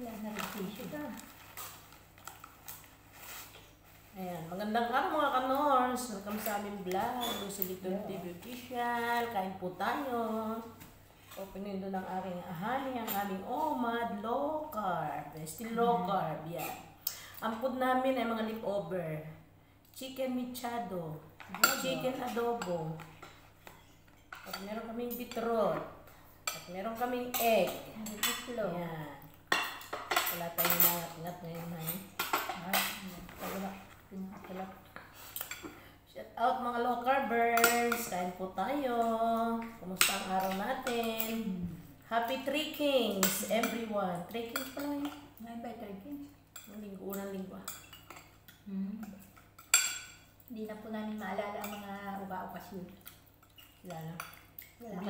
Wala na rin tissue. Ayan, magandang araw mga kanors. Welcome sa aming vlog. Si Little TV Official. Kain po tayo. Openin doon ang aking ahani, ang aming OMAD low carb. Still low carb, yan. Ang food namin ay mga leftover. Chicken mechado. Chicken adobo. At meron kaming beetroot. At meron kaming egg. Yan. Wala tayong ingat ngayon, honey. Shout out mga low carbers. Kain po tayo. Kumusta ang araw natin? Happy Three Kings, everyone. Three Kings pa lang yun. May ba 3 Kings? Unang linggo. Hindi na po namin maalala ang mga uka-okasyon. Wala na. Wala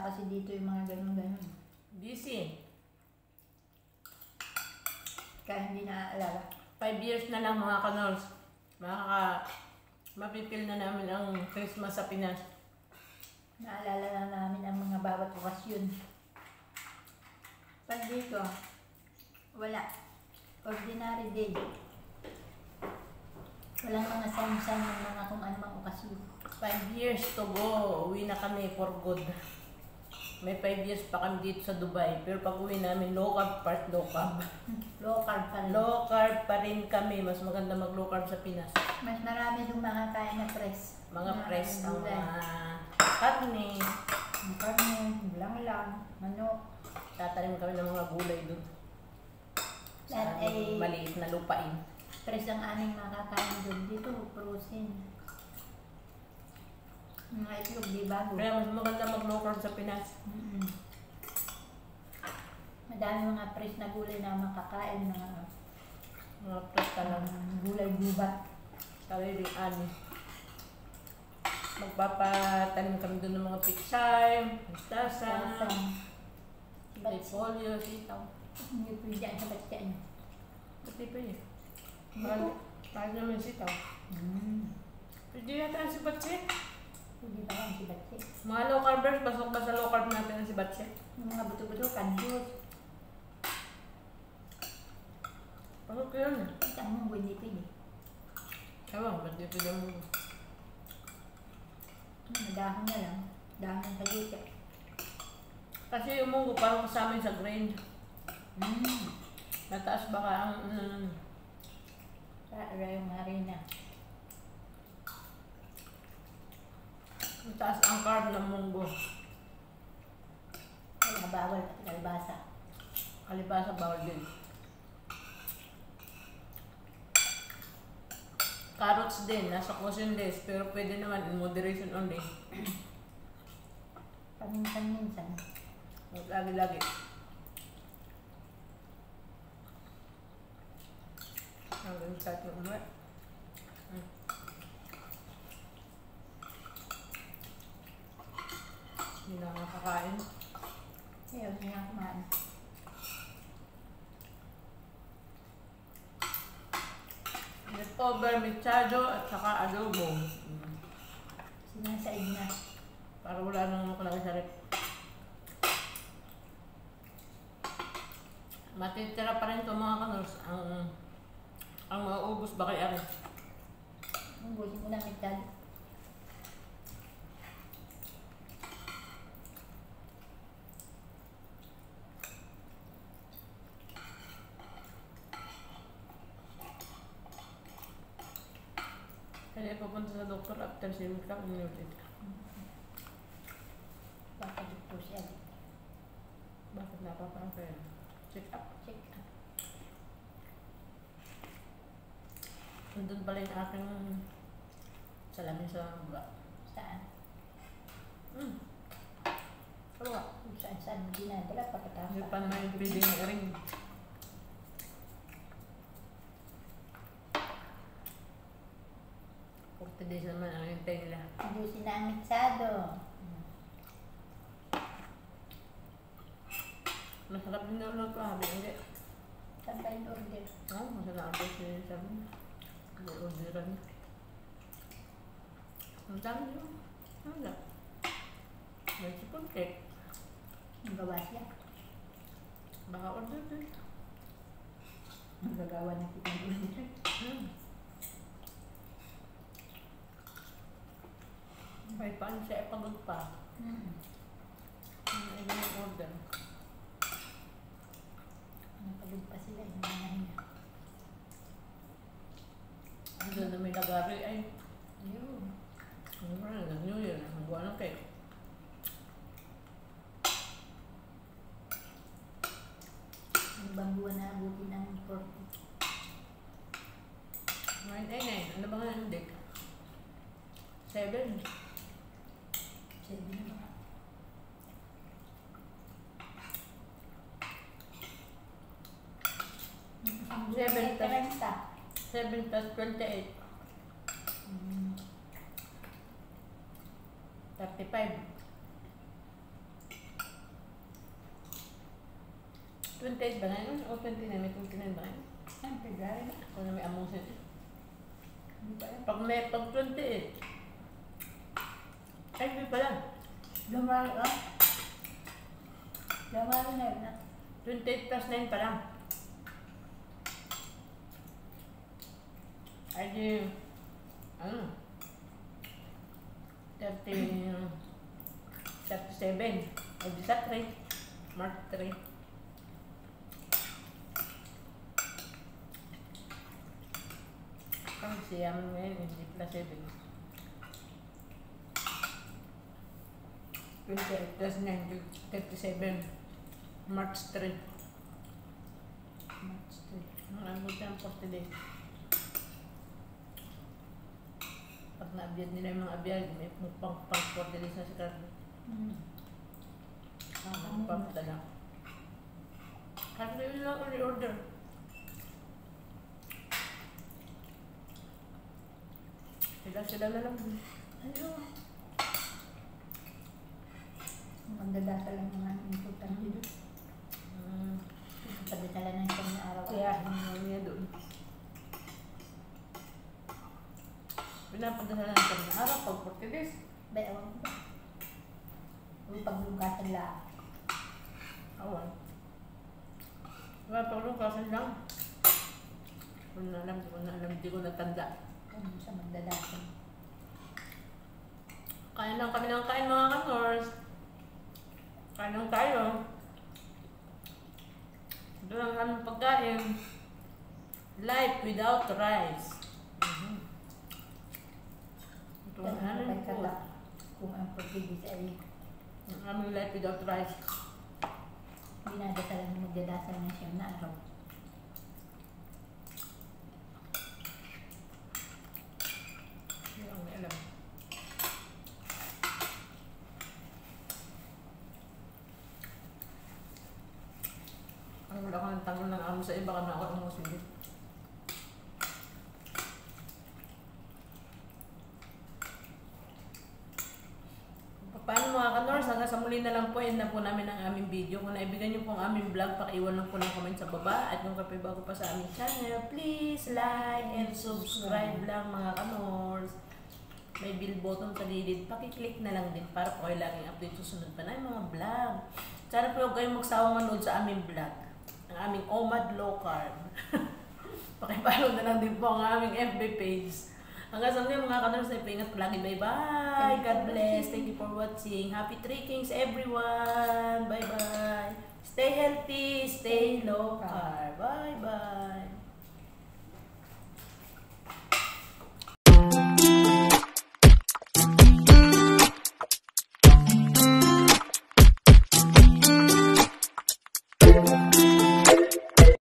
kasi dito yung mga ganun-ganun. Busy. Kaya hindi naaalala. 5 years na lang mga kanors. Mapipil na namin ang Christmas sa Pinas. Naalala na namin ang mga bawat okasyon. Pag dito, wala. Ordinary day. Walang mga sign-sign ng mga kung anumang okasyon. 5 years to go. Uwi na kami for good. May 5 years pa kami dito sa Dubai. Pero pag uwi namin, low carb part low carb. Low carb pa rin. Low carb pa rin kami. Mas maganda mag low carb sa Pinas. Mas marami yung mga kain na press. Mga press ang gulay. mga karne. Ang karne, lang, manok. Tatanim kami ng mga gulay doon. Sa Lahat ay maliit na lupain. press ang aming makakain doon. Dito, protein. Mga itlog, di bago. Kaya mas maganda mag low carb sa Pinas. Madami mga press na gulay na makakain. Mga press talaga. Gulay gubat. Sariling ani. Magpapatanim kami doon ng mga pichay, mustasa, repolyo, sitaw. Hindi po dyan sa batya niya. Pati pa yun. Hindi Mahal naman sitaw. Pwede yata ang sibatse. Hindi ba yan si batya? Mga low carbers, pasok ba sa low carb natin ang sibatse? Yung mga buto-buto, kanjus. Pasok ko yun. Ang munggo hindi pwede. Ewan, ba't dito dyan mo? Dahon na lang. Dahon ng kagita. Kasi yung munggo parang kasama yun sa grain. Mataas baka ang Para yung harina. mataas ang carb ng munggo. Kaya bawal at kalbasa. Kalibasa bawal din. Carrots din, nasa caution list, pero pwede naman in moderation only. Paminsan-minsan. Huwag lagi-lagi. Hanggang start yung umuwi. Hindi na nakakain. Ayaw niya kumain. Leftover, mechado, at saka adobo. Sinasaid na. Para wala nang nakalagay sa rep. Matitira pa rin ito mga kanors. Ang mauubos ba kay Ari? Ubusin ko na mitad. Kaya pupunta sa doktor after swimming club, inulit ka. Baka dito siya. Bakit napaparang kayo? Check up. Check up. Nandun pala yung aking salamin sa baba. Saan? Kawa. Kung saan dinadala pagkatapos. Hindi pa naman yung pwede ng ring. Days naman ang hintay nila. Ubusin na ang mitsado. Masarap din daw lang ito, habi hindi. Saan ba yung order? Masarap din siya sabi niya. Orderan niya. Ang dami yun. Ano? May chicken cake. Ang gawa siya. Baka order din. Magagawa na kita ng May paano siya ipagod pa. Ano yung order? Napagod pa sila. Hinanahin na. Ang doon na may lagari ay. Ayun. Ano ba na? New Year. Ang gawa ng cake. Ang bangguan na abutin ng 40. Ngayon ay 9. Ano ba nga yung date? 7. 7 na ba? Ang 7 30. 7 plus 28. 35. 28 ba na yun? O 29? May 29 ba yun? Ang February na. Kung na may amusin. Hindi pa yan. Pag 28. Ay, hindi pa lang. January ka? January na yun na. 28 plus 9 pa lang. Ay di, ano? 37. O di sa 3. Mark 3. Ang siyam ngayon, hindi plus 7. 28 plus 9, 37. March 3. March 3. Ang buti ang 40 days. Pag na-abiyad nila yung mga abiyad, may pang 40 days na si Carlo. Ang papadala. Carlo yun lang ang order. Sila na lang. Ayun. Magdadasal lang mga importante doon. Padadala ng isang na araw. Kaya, hindi niya doon. Pinapadala ng isang na araw pag 40 days. Ba, ewan ko ba? O paglungkasan lang. Awan. Wala paglukasan lang. Kung na alam, hindi ko natanda. Kung sa magdadasal. Kain lang kami ng kain mga kanors. Kain lang tayo. Ito lang aming pagkain. Life without rice. Ito ang aming food. Kung ang Portuguese ay Ang aming life without rice. dinadasalan mo magdadasal ng siyam na araw. Yun ang may alam. Ay, wala ka ng tanong ng amo sa iba ka na ako ang musilip. Paano mga kanors, hanggang sa muli na lang po, end na po namin ang aming video. Kung naibigan niyo po ang aming vlog, pakiiwan lang po ng comment sa baba. At kung kape bago pa sa aming channel, please like and subscribe lang mga kanors. May bell button sa gilid, pakiclick na lang din para po kayo laging update susunod pa na yung mga vlog. Sana po huwag kayong magsawang manood sa aming vlog. Ang aming OMAD Low Carb. Pakipalo na lang din po ang aming FB page. Hanggang sa muli mga kanors, na ipaingat palagi. Bye-bye. God bless. Thank you for watching. Happy Trekkings everyone. Bye-bye. Stay healthy. Stay low carb. Bye-bye.